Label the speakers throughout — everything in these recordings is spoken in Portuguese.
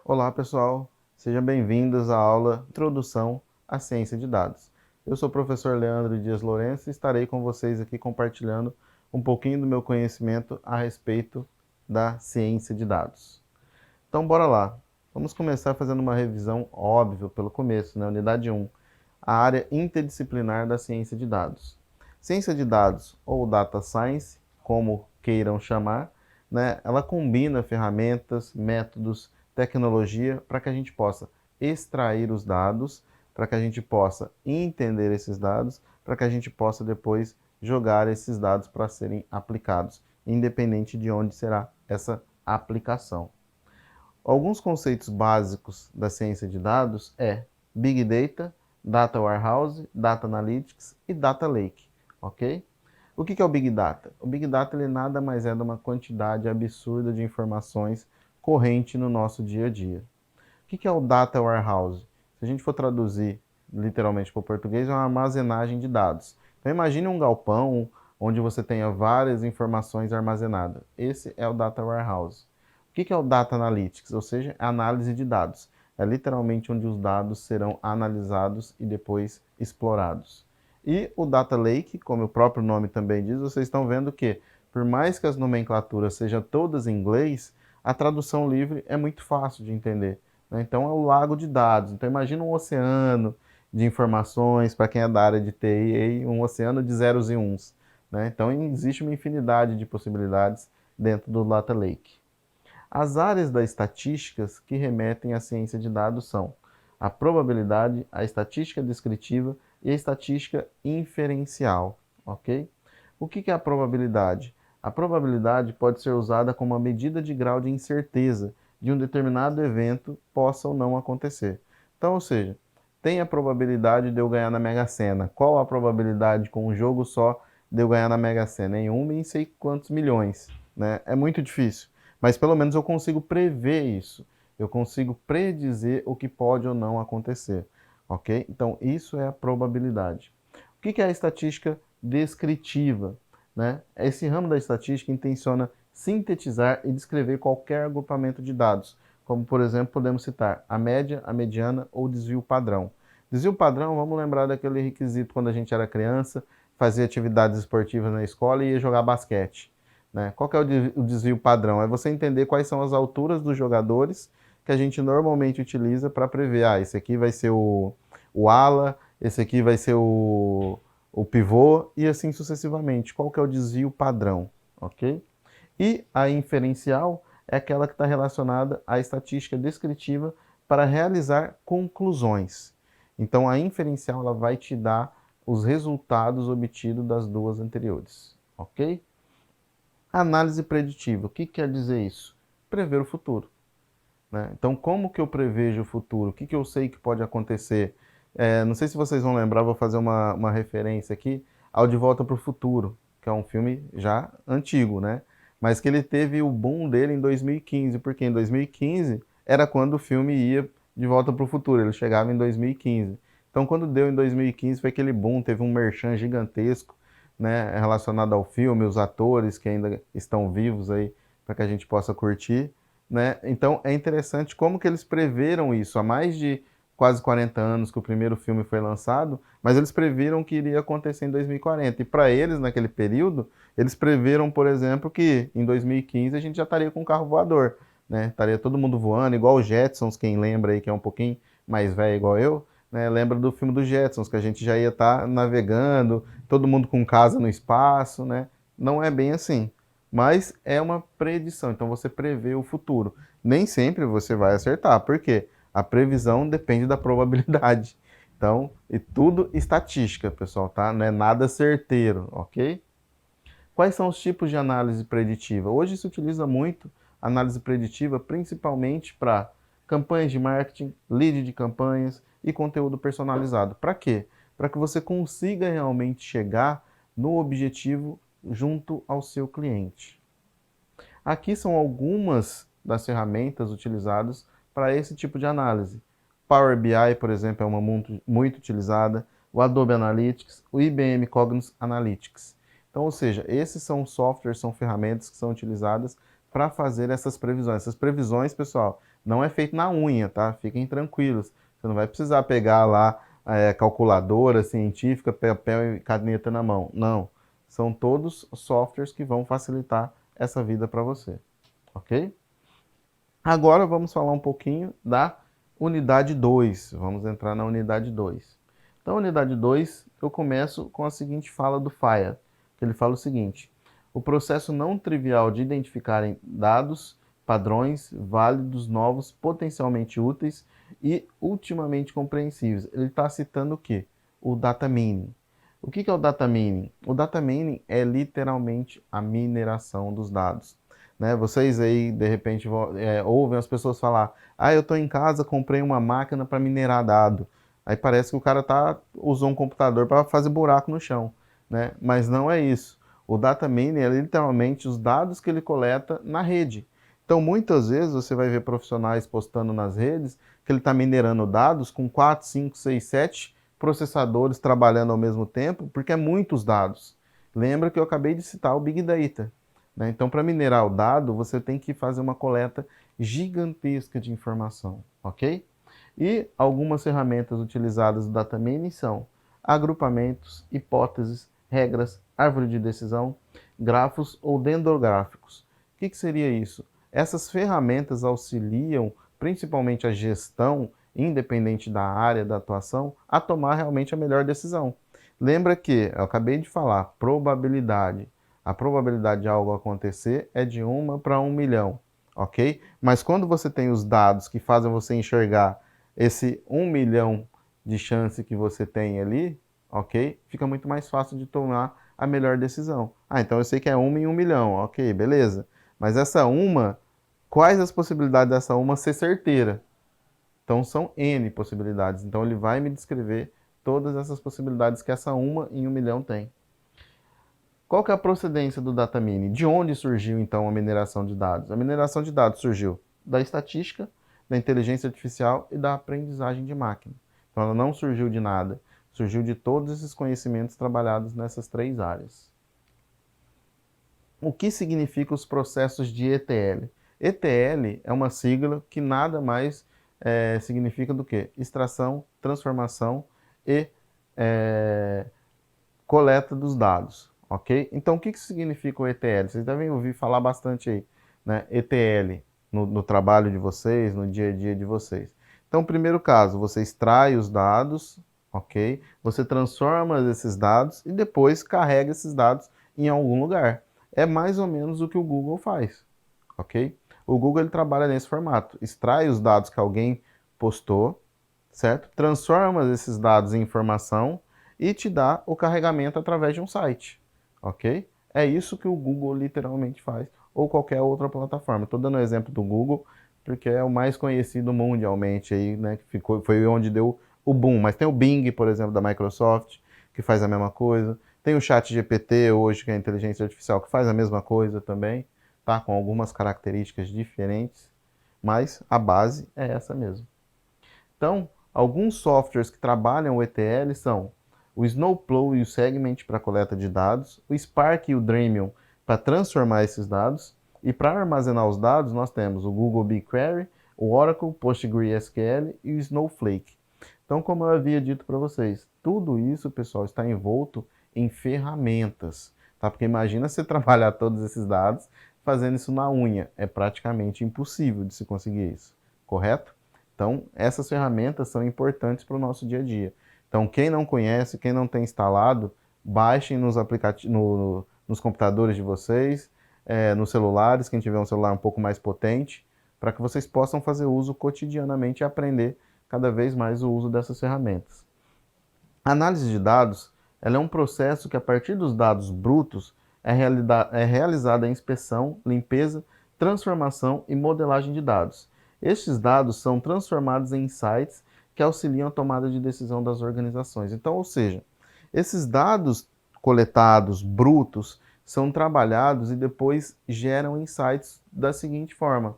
Speaker 1: Olá pessoal, sejam bem-vindos à aula Introdução à Ciência de Dados. Eu sou o professor Leandro Dias Lourenço e estarei com vocês aqui compartilhando um pouquinho do meu conhecimento a respeito da ciência de dados. Então bora lá, vamos começar fazendo uma revisão óbvia pelo começo, na unidade 1, a área interdisciplinar da ciência de dados. Ciência de dados, ou Data Science, como queiram chamar, né, ela combina ferramentas, métodos, tecnologia para que a gente possa extrair os dados, para que a gente possa entender esses dados, para que a gente possa depois jogar esses dados para serem aplicados, independente de onde será essa aplicação. Alguns conceitos básicos da ciência de dados é Big Data, Data Warehouse, Data Analytics e Data Lake, ok? O que é o Big Data? O Big Data ele nada mais é de uma quantidade absurda de informações corrente no nosso dia a dia. O que é o Data Warehouse? Se a gente for traduzir literalmente para o português, é uma armazenagem de dados. Então imagine um galpão onde você tenha várias informações armazenadas. Esse é o Data Warehouse. O que é o Data Analytics? Ou seja, a análise de dados. É literalmente onde os dados serão analisados e depois explorados. E o Data Lake, como o próprio nome também diz, vocês estão vendo que, por mais que as nomenclaturas sejam todas em inglês, a tradução livre é muito fácil de entender. Então, é o lago de dados. Então, imagina um oceano de informações, para quem é da área de TI, um oceano de zeros e uns. Então, existe uma infinidade de possibilidades dentro do Data Lake. As áreas das estatísticas que remetem à ciência de dados são a probabilidade, a estatística descritiva e a estatística inferencial, ok? O que é a probabilidade? A probabilidade pode ser usada como uma medida de grau de incerteza de um determinado evento possa ou não acontecer. Então, ou seja, tem a probabilidade de eu ganhar na Mega Sena. Qual a probabilidade com um jogo só de eu ganhar na Mega Sena? Em uma em sei quantos milhões, né? É muito difícil. Mas pelo menos eu consigo prever isso. Eu consigo predizer o que pode ou não acontecer. Ok? Então, isso é a probabilidade. O que é a estatística descritiva? Esse ramo da estatística intenciona sintetizar e descrever qualquer agrupamento de dados, como, por exemplo, podemos citar a média, a mediana ou desvio padrão. Desvio padrão, vamos lembrar daquele requisito quando a gente era criança, fazia atividades esportivas na escola e ia jogar basquete. Qual que é o desvio padrão? É você entender quais são as alturas dos jogadores que a gente normalmente utiliza para prever. Esse aqui vai ser o ala, esse aqui vai ser o pivô e assim sucessivamente. Qual que é o desvio padrão, ok? E a inferencial é aquela que está relacionada à estatística descritiva para realizar conclusões. Então, a inferencial ela vai te dar os resultados obtidos das duas anteriores, ok? Análise preditiva. O que quer dizer isso? Prever o futuro. Então, como que eu prevejo o futuro? O que eu sei que pode acontecer? Não sei se vocês vão lembrar, vou fazer uma referência aqui ao De Volta para o Futuro, que é um filme já antigo, né? Mas que ele teve o boom dele em 2015, porque em 2015 era quando o filme ia de volta para o futuro, ele chegava em 2015. Então, quando deu em 2015, foi aquele boom, teve um merchan gigantesco, né, relacionado ao filme, os atores que ainda estão vivos aí para que a gente possa curtir. Então é interessante como que eles preveram isso há mais de quase 40 anos que o primeiro filme foi lançado, mas eles previram que iria acontecer em 2040. E para eles, naquele período, eles preveram, por exemplo, que em 2015 a gente já estaria com um carro voador, Estaria todo mundo voando, igual os Jetsons, quem lembra aí que é um pouquinho mais velho igual eu, lembra do filme dos Jetsons, que a gente já ia estar navegando, todo mundo com casa no espaço, Não é bem assim, mas é uma predição, então você prevê o futuro. Nem sempre você vai acertar, por quê? A previsão depende da probabilidade. Então, e tudo estatística, pessoal, tá? Não é nada certeiro, ok? Quais são os tipos de análise preditiva? Hoje se utiliza muito análise preditiva, principalmente para campanhas de marketing, lead de campanhas e conteúdo personalizado. Para quê? Para que você consiga realmente chegar no objetivo junto ao seu cliente. Aqui são algumas das ferramentas utilizadas para esse tipo de análise. Power BI, por exemplo, é uma muito utilizada, o Adobe Analytics, o IBM Cognos Analytics. Então, ou seja, esses são softwares, são ferramentas que são utilizadas para fazer essas previsões. Essas previsões, pessoal, não é feito na unha, tá? Fiquem tranquilos. Você não vai precisar pegar lá calculadora científica, papel e caneta na mão. Não. São todos softwares que vão facilitar essa vida para você. Ok? Agora vamos falar um pouquinho da unidade 2. Vamos entrar na unidade 2. Então, a unidade 2, eu começo com a seguinte fala do FIRE, que ele fala o seguinte: o processo não trivial de identificar dados, padrões, válidos, novos, potencialmente úteis e ultimamente compreensíveis. Ele está citando o quê? O data mining. O que é o data mining? O data mining é literalmente a mineração dos dados. Né? Vocês aí, de repente, ouvem as pessoas falar: ah, eu estou em casa, comprei uma máquina para minerar dado. Aí parece que o cara usou um computador para fazer buraco no chão. Né? Mas não é isso. O data mining é literalmente os dados que ele coleta na rede. Então, muitas vezes, você vai ver profissionais postando nas redes que ele está minerando dados com 4, 5, 6, 7 processadores trabalhando ao mesmo tempo, porque é muitos dados. Lembra que eu acabei de citar o Big Data. Né? Então, para minerar o dado, você tem que fazer uma coleta gigantesca de informação, ok? E algumas ferramentas utilizadas no data mining são agrupamentos, hipóteses, regras, árvore de decisão, grafos ou dendrográficos. O que seria isso? Essas ferramentas auxiliam principalmente a gestão, independente da área da atuação, a tomar realmente a melhor decisão. Lembra que, eu acabei de falar, probabilidade. A probabilidade de algo acontecer é de 1 para 1 milhão, ok? Mas quando você tem os dados que fazem você enxergar esse 1 milhão de chance que você tem ali, ok? Fica muito mais fácil de tomar a melhor decisão. Ah, então eu sei que é 1 em 1 milhão, ok, beleza. Mas essa uma, quais as possibilidades dessa uma ser certeira? Então são N possibilidades. Então ele vai me descrever todas essas possibilidades que essa uma em 1 milhão tem. Qual que é a procedência do data mining? De onde surgiu então a mineração de dados? A mineração de dados surgiu da estatística, da inteligência artificial e da aprendizagem de máquina. Então ela não surgiu de nada, surgiu de todos esses conhecimentos trabalhados nessas 3 áreas. O que significa os processos de ETL? ETL é uma sigla que nada mais significa do que extração, transformação e coleta dos dados, ok? Então, o que significa o ETL? Vocês devem ouvir falar bastante aí, né? ETL, no trabalho de vocês, no dia a dia de vocês. Então, primeiro caso, você extrai os dados, ok? Você transforma esses dados e depois carrega esses dados em algum lugar. É mais ou menos o que o Google faz, ok? O Google ele trabalha nesse formato, extrai os dados que alguém postou, certo? Transforma esses dados em informação e te dá o carregamento através de um site, ok? É isso que o Google literalmente faz, ou qualquer outra plataforma. Estou dando o exemplo do Google, porque é o mais conhecido mundialmente aí, né? Que foi onde deu o boom. Mas tem o Bing, por exemplo, da Microsoft, que faz a mesma coisa. Tem o ChatGPT hoje, que é a inteligência artificial, que faz a mesma coisa também, tá? Com algumas características diferentes, mas a base é essa mesmo. Então, alguns softwares que trabalham o ETL são o Snowplow e o Segment para coleta de dados, o Spark e o Dremio para transformar esses dados, e para armazenar os dados nós temos o Google BigQuery, o Oracle, PostgreSQL e o Snowflake. Então, como eu havia dito para vocês, tudo isso, pessoal, está envolto em ferramentas, tá? Porque imagina você trabalhar todos esses dados fazendo isso na unha, é praticamente impossível de se conseguir isso, correto? Então, essas ferramentas são importantes para o nosso dia a dia. Então, quem não conhece, quem não tem instalado, baixem nos nos computadores de vocês, nos celulares, quem tiver um celular um pouco mais potente, para que vocês possam fazer uso cotidianamente e aprender cada vez mais o uso dessas ferramentas. A análise de dados ela é um processo que, a partir dos dados brutos, é realizada a inspeção, limpeza, transformação e modelagem de dados. Estes dados são transformados em insights que auxiliam a tomada de decisão das organizações. Então, ou seja, esses dados coletados, brutos, são trabalhados e depois geram insights da seguinte forma.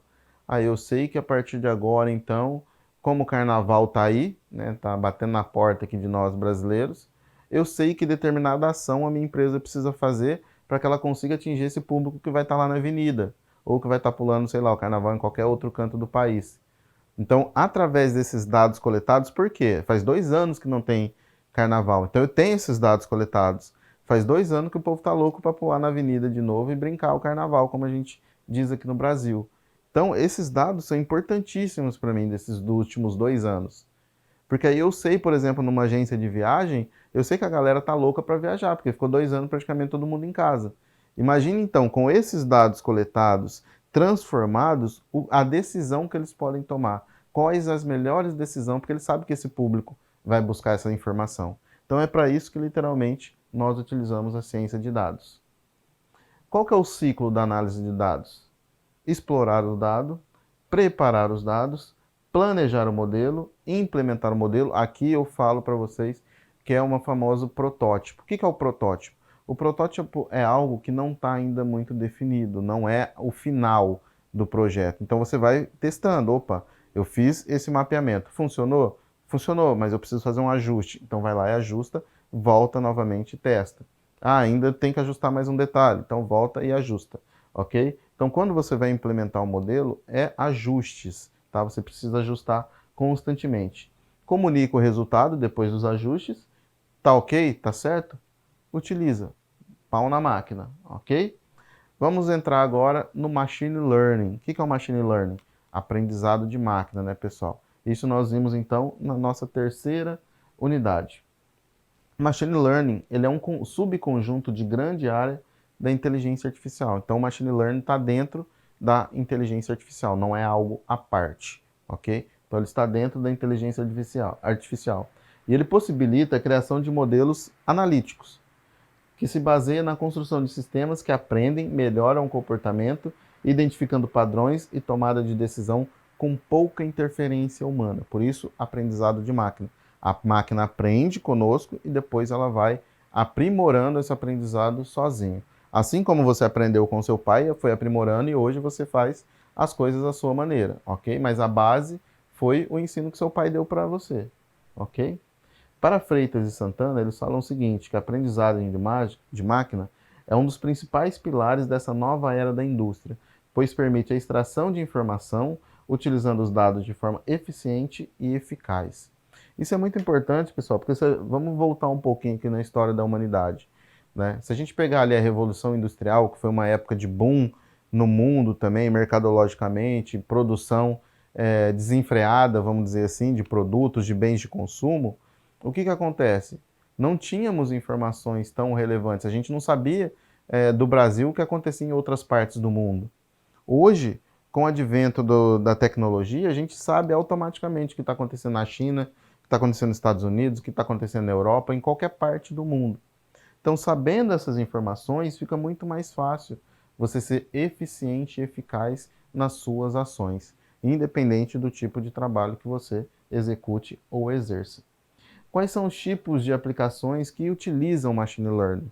Speaker 1: Eu sei que a partir de agora, então, como o carnaval está aí, né, tá batendo na porta aqui de nós brasileiros, eu sei que determinada ação a minha empresa precisa fazer para que ela consiga atingir esse público que vai estar lá na avenida. ou que vai estar pulando, sei lá, o carnaval em qualquer outro canto do país. Então, através desses dados coletados, por quê? Faz 2 anos que não tem carnaval. Então, eu tenho esses dados coletados. Faz 2 anos que o povo tá louco para pular na avenida de novo e brincar o carnaval, como a gente diz aqui no Brasil. Então, esses dados são importantíssimos para mim, desses dos últimos 2 anos. Porque aí eu sei, por exemplo, numa agência de viagem, eu sei que a galera tá louca para viajar, porque ficou 2 anos praticamente todo mundo em casa. Imagine então, com esses dados coletados, transformados, a decisão que eles podem tomar. Quais as melhores decisões, porque eles sabem que esse público vai buscar essa informação. Então é para isso que literalmente nós utilizamos a ciência de dados. Qual que é o ciclo da análise de dados? Explorar o dado, preparar os dados, planejar o modelo, implementar o modelo. Aqui eu falo para vocês que é um famoso protótipo. O que é o protótipo? O protótipo é algo que não está ainda muito definido, não é o final do projeto. Então você vai testando. Opa, eu fiz esse mapeamento. Funcionou? Funcionou, mas eu preciso fazer um ajuste. Então vai lá e ajusta, volta novamente e testa. Ah, ainda tem que ajustar mais um detalhe. Então volta e ajusta, ok? Então quando você vai implementar um modelo, é ajustes, tá? Você precisa ajustar constantemente. Comunica o resultado depois dos ajustes. Tá ok? Tá certo? Utiliza. Pau na máquina, ok? Vamos entrar agora no Machine Learning. O que é o Machine Learning? Aprendizado de máquina, né, pessoal? Isso nós vimos, então, na nossa terceira unidade. Machine Learning, ele é um subconjunto de grande área da inteligência artificial. Então, o Machine Learning está dentro da inteligência artificial, não é algo à parte, ok? Então, ele está dentro da inteligência artificial. E ele possibilita a criação de modelos analíticos, que se baseia na construção de sistemas que aprendem, melhoram o comportamento, identificando padrões e tomada de decisão com pouca interferência humana. Por isso, aprendizado de máquina. A máquina aprende conosco e depois ela vai aprimorando esse aprendizado sozinho. Assim como você aprendeu com seu pai, foi aprimorando e hoje você faz as coisas à sua maneira, ok? Mas a base foi o ensino que seu pai deu para você, ok? Para Freitas e Santana, eles falam o seguinte, que a aprendizagem de máquina é um dos principais pilares dessa nova era da indústria, pois permite a extração de informação utilizando os dados de forma eficiente e eficaz. Isso é muito importante, pessoal, porque vamos voltar um pouquinho aqui na história da humanidade, né? Se a gente pegar ali a Revolução Industrial, que foi uma época de boom no mundo também, mercadologicamente, produção desenfreada, vamos dizer assim, de produtos, de bens de consumo, o que acontece? Não tínhamos informações tão relevantes, a gente não sabia do Brasil o que acontecia em outras partes do mundo. Hoje, com o advento da tecnologia, a gente sabe automaticamente o que está acontecendo na China, o que está acontecendo nos Estados Unidos, o que está acontecendo na Europa, em qualquer parte do mundo. Então, sabendo essas informações, fica muito mais fácil você ser eficiente e eficaz nas suas ações, independente do tipo de trabalho que você execute ou exerça. Quais são os tipos de aplicações que utilizam Machine Learning?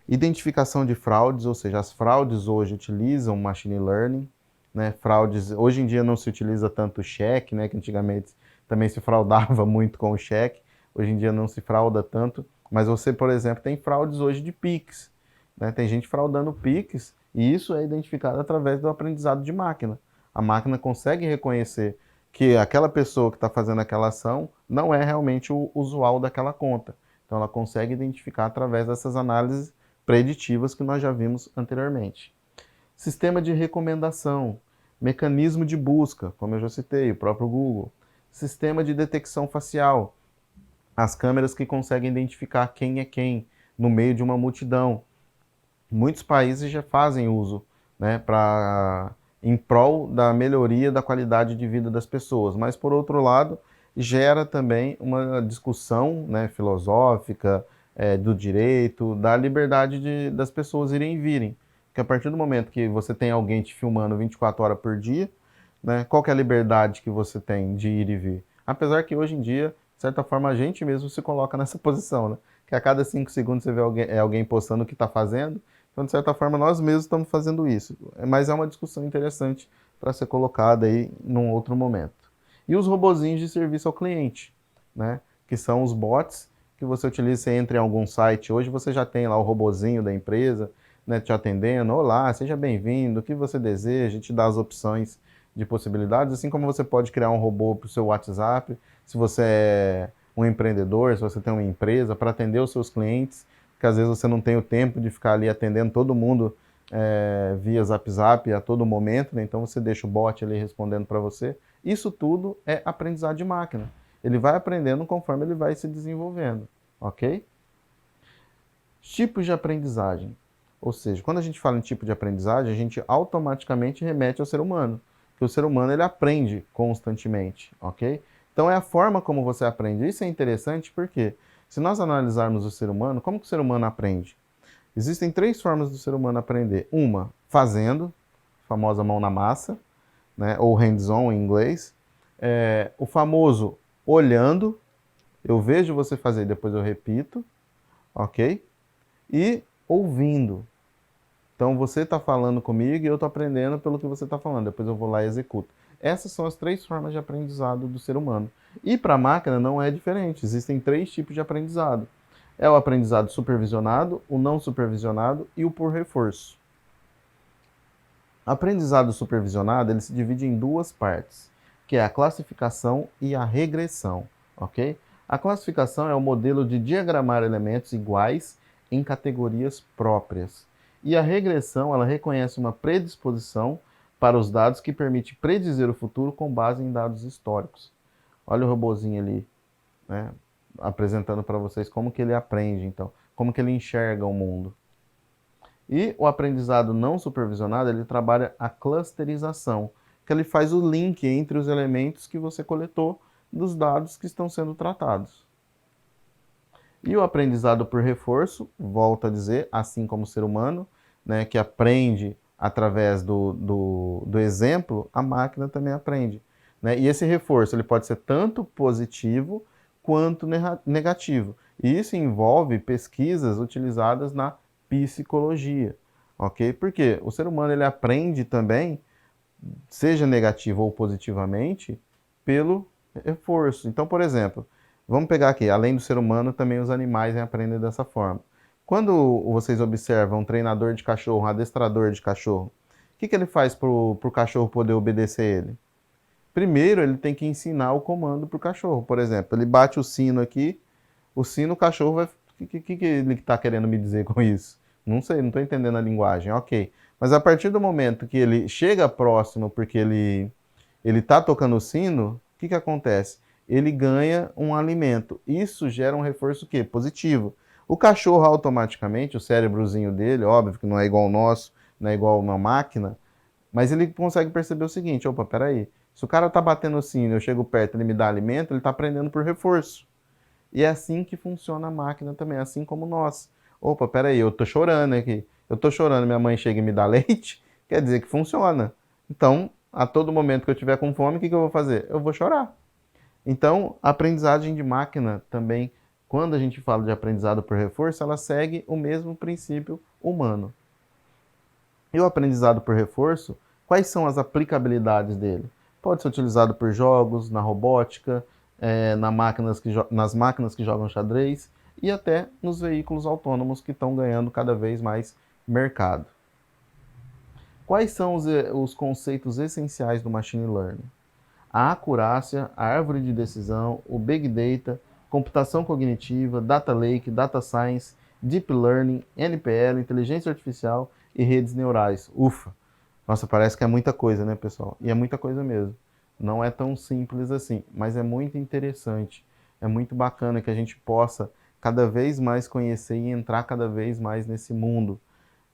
Speaker 1: Identificação de fraudes, ou seja, as fraudes hoje utilizam Machine Learning, né? Fraudes, hoje em dia não se utiliza tanto o cheque, né? Que antigamente também se fraudava muito com o cheque, hoje em dia não se frauda tanto, mas você, por exemplo, tem fraudes hoje de Pix, né? Tem gente fraudando Pix e isso é identificado através do aprendizado de máquina. A máquina consegue reconhecer que aquela pessoa que está fazendo aquela ação não é realmente o usual daquela conta. Então ela consegue identificar através dessas análises preditivas que nós já vimos anteriormente. Sistema de recomendação, mecanismo de busca, como eu já citei, o próprio Google. Sistema de detecção facial, as câmeras que conseguem identificar quem é quem no meio de uma multidão. Muitos países já fazem uso, né, em prol da melhoria da qualidade de vida das pessoas, mas por outro lado gera também uma discussão, né, filosófica, do direito, da liberdade das pessoas irem e virem, porque a partir do momento que você tem alguém te filmando 24 horas por dia, né, qual que é a liberdade que você tem de ir e vir? Apesar que hoje em dia, de certa forma, a gente mesmo se coloca nessa posição, né? Que a cada 5 segundos você vê alguém postando o que está fazendo, então, de certa forma, nós mesmos estamos fazendo isso. Mas é uma discussão interessante para ser colocada aí num outro momento. E os robozinhos de serviço ao cliente, né? Que são os bots que você utiliza, você entra em algum site. Hoje você já tem lá o robozinho da empresa, né, te atendendo. Olá, seja bem-vindo, o que você deseja, te dá as opções de possibilidades, assim como você pode criar um robô para o seu WhatsApp, se você é um empreendedor, se você tem uma empresa, para atender os seus clientes, porque às vezes você não tem o tempo de ficar ali atendendo todo mundo via Zap a todo momento, né? Então você deixa o bot ali respondendo para você. Isso tudo é aprendizado de máquina. Ele vai aprendendo conforme ele vai se desenvolvendo, ok? Tipos de aprendizagem. Ou seja, quando a gente fala em tipo de aprendizagem, a gente automaticamente remete ao ser humano. Porque o ser humano ele aprende constantemente, ok? Então é a forma como você aprende. Isso é interessante porque se nós analisarmos o ser humano, como que o ser humano aprende? Existem três formas do ser humano aprender. Uma, fazendo, famosa mão na massa, né? Ou hands-on em inglês. O famoso olhando, eu vejo você fazer e depois eu repito, ok? E ouvindo. Então você está falando comigo e eu estou aprendendo pelo que você está falando, depois eu vou lá e executo. Essas são as três formas de aprendizado do ser humano. E para a máquina não é diferente, existem três tipos de aprendizado. É o aprendizado supervisionado, o não supervisionado e o por reforço. O aprendizado supervisionado ele se divide em duas partes, que é a classificação e a regressão, ok? A classificação é o modelo de diagramar elementos iguais em categorias próprias. E a regressão, ela reconhece uma predisposição para os dados que permite predizer o futuro com base em dados históricos. Olha o robozinho ali, né, apresentando para vocês como que ele aprende, então, como que ele enxerga o mundo. E o aprendizado não supervisionado, ele trabalha a clusterização, que ele faz o link entre os elementos que você coletou dos dados que estão sendo tratados. E o aprendizado por reforço, volto a dizer, assim como o ser humano, né, que aprende através do exemplo, a máquina também aprende. Né? E esse reforço ele pode ser tanto positivo quanto negativo. E isso envolve pesquisas utilizadas na psicologia, ok? Porque o ser humano ele aprende também, seja negativo ou positivamente, pelo reforço. Então, por exemplo, vamos pegar aqui, além do ser humano, também os animais aprendem dessa forma. Quando vocês observam um treinador de cachorro, um adestrador de cachorro, o que ele faz para o cachorro poder obedecer ele? Primeiro, ele tem que ensinar o comando para o cachorro. Por exemplo, ele bate o sino aqui, o sino, o cachorro vai... O que ele está querendo me dizer com isso? Não sei, não estou entendendo a linguagem. Ok. Mas a partir do momento que ele chega próximo, porque ele está tocando o sino, o que acontece? Ele ganha um alimento. Isso gera um reforço o quê? Positivo. O cachorro automaticamente, o cérebrozinho dele, óbvio que não é igual ao nosso, não é igual a uma máquina, mas ele consegue perceber o seguinte, opa, peraí, se o cara está batendo o sino, eu chego perto, ele me dá alimento, ele está aprendendo por reforço. E é assim que funciona a máquina também, assim como nós. Opa, peraí, eu tô chorando aqui. Eu tô chorando, minha mãe chega e me dá leite, quer dizer que funciona. Então, a todo momento que eu tiver com fome, o que eu vou fazer? Eu vou chorar. Então, a aprendizagem de máquina também, quando a gente fala de aprendizado por reforço, ela segue o mesmo princípio humano. E o aprendizado por reforço, quais são as aplicabilidades dele? Pode ser utilizado por jogos, na robótica, nas máquinas que jogam xadrez e até nos veículos autônomos que estão ganhando cada vez mais mercado. Quais são os conceitos essenciais do Machine Learning? A acurácia, a árvore de decisão, o Big Data, computação cognitiva, Data Lake, Data Science, Deep Learning, NPL, inteligência artificial e redes neurais. Ufa! Nossa, parece que é muita coisa, né, pessoal? E é muita coisa mesmo. Não é tão simples assim, mas é muito interessante. É muito bacana que a gente possa cada vez mais conhecer e entrar cada vez mais nesse mundo,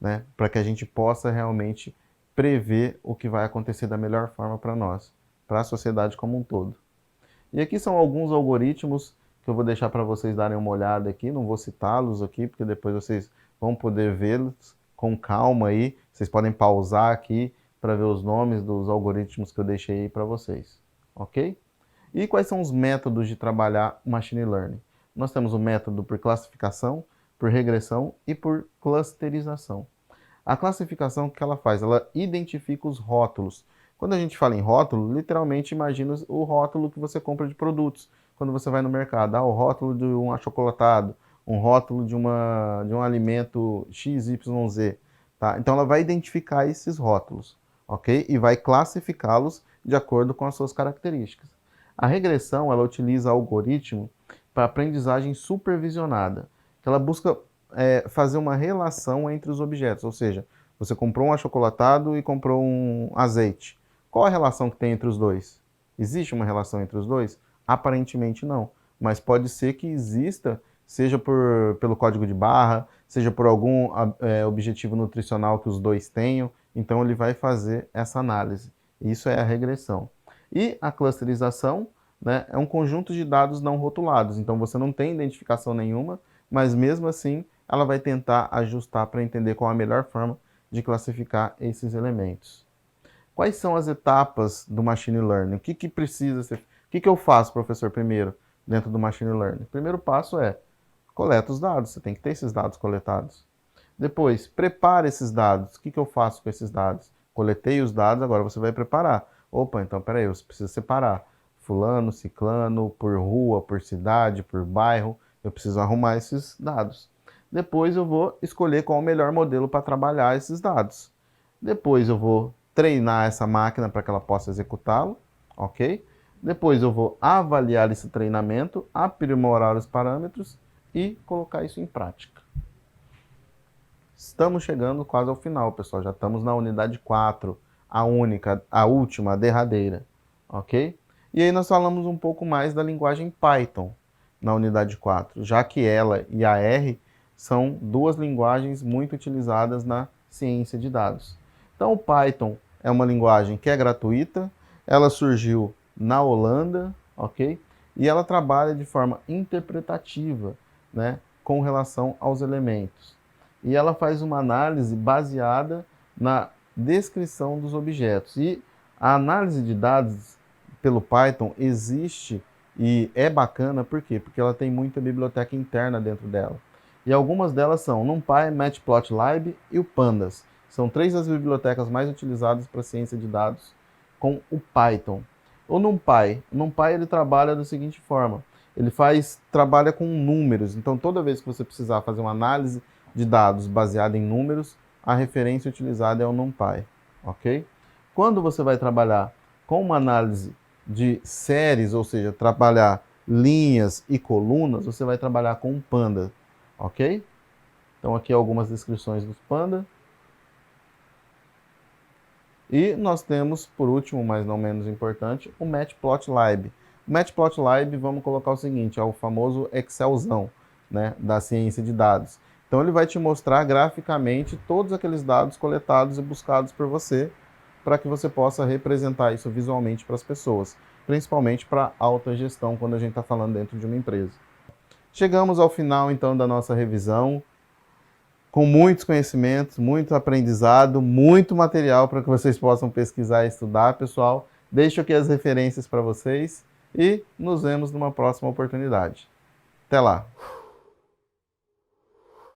Speaker 1: né? Para que a gente possa realmente prever o que vai acontecer da melhor forma para nós, para a sociedade como um todo. E aqui são alguns algoritmos que eu vou deixar para vocês darem uma olhada aqui, não vou citá-los aqui, porque depois vocês vão poder vê-los com calma aí. Vocês podem pausar aqui para ver os nomes dos algoritmos que eu deixei aí para vocês, ok? E quais são os métodos de trabalhar Machine Learning? Nós temos o método por classificação, por regressão e por clusterização. A classificação, o que ela faz? Ela identifica os rótulos. Quando a gente fala em rótulo, literalmente imagina o rótulo que você compra de produtos. Quando você vai no mercado, o rótulo de um achocolatado, um rótulo de um alimento XYZ. tá? Então ela vai identificar esses rótulos, ok? E vai classificá-los de acordo com as suas características. A regressão, ela utiliza algoritmo para aprendizagem supervisionada, que ela busca fazer uma relação entre os objetos, ou seja, você comprou um achocolatado e comprou um azeite. Qual a relação que tem entre os dois? Existe uma relação entre os dois? Aparentemente não, mas pode ser que exista, seja pelo código de barra, seja por algum objetivo nutricional que os dois tenham, então ele vai fazer essa análise. Isso é a regressão. E a clusterização, né, é um conjunto de dados não rotulados, então você não tem identificação nenhuma, mas mesmo assim ela vai tentar ajustar para entender qual a melhor forma de classificar esses elementos. Quais são as etapas do Machine Learning? O que precisa ser? O que eu faço, professor, primeiro, dentro do Machine Learning? O primeiro passo é coleta os dados, você tem que ter esses dados coletados. Depois, prepara esses dados. O que eu faço com esses dados? Coletei os dados, agora você vai preparar. Opa, então peraí, você precisa separar fulano, ciclano, por rua, por cidade, por bairro. Eu preciso arrumar esses dados. Depois eu vou escolher qual é o melhor modelo para trabalhar esses dados. Depois eu vou treinar essa máquina para que ela possa executá-lo, ok? Depois eu vou avaliar esse treinamento, aprimorar os parâmetros e colocar isso em prática. Estamos chegando quase ao final, pessoal. Já estamos na unidade 4, a única, a última, a derradeira, ok? E aí nós falamos um pouco mais da linguagem Python na unidade 4, já que ela e a R são duas linguagens muito utilizadas na ciência de dados. Então o Python é uma linguagem que é gratuita, ela surgiu na Holanda, ok? E ela trabalha de forma interpretativa, né, com relação aos elementos. E ela faz uma análise baseada na descrição dos objetos. E a análise de dados pelo Python existe e é bacana, por quê? Porque ela tem muita biblioteca interna dentro dela. E algumas delas são NumPy, Matplotlib e o Pandas. São 3 das bibliotecas mais utilizadas para ciência de dados com o Python. O NumPy ele trabalha da seguinte forma. Ele trabalha com números. Então, toda vez que você precisar fazer uma análise de dados baseada em números, a referência utilizada é o NumPy, ok? Quando você vai trabalhar com uma análise de séries, ou seja, trabalhar linhas e colunas, você vai trabalhar com o Panda, ok? Então aqui algumas descrições dos Panda. E nós temos, por último, mas não menos importante, o Matplotlib. O Matplotlib, vamos colocar o seguinte, é o famoso Excelzão, né, da ciência de dados. Então ele vai te mostrar graficamente todos aqueles dados coletados e buscados por você, para que você possa representar isso visualmente para as pessoas, principalmente para alta gestão, quando a gente está falando dentro de uma empresa. Chegamos ao final, então, da nossa revisão, com muitos conhecimentos, muito aprendizado, muito material para que vocês possam pesquisar e estudar, pessoal. Deixo aqui as referências para vocês e nos vemos numa próxima oportunidade. Até lá!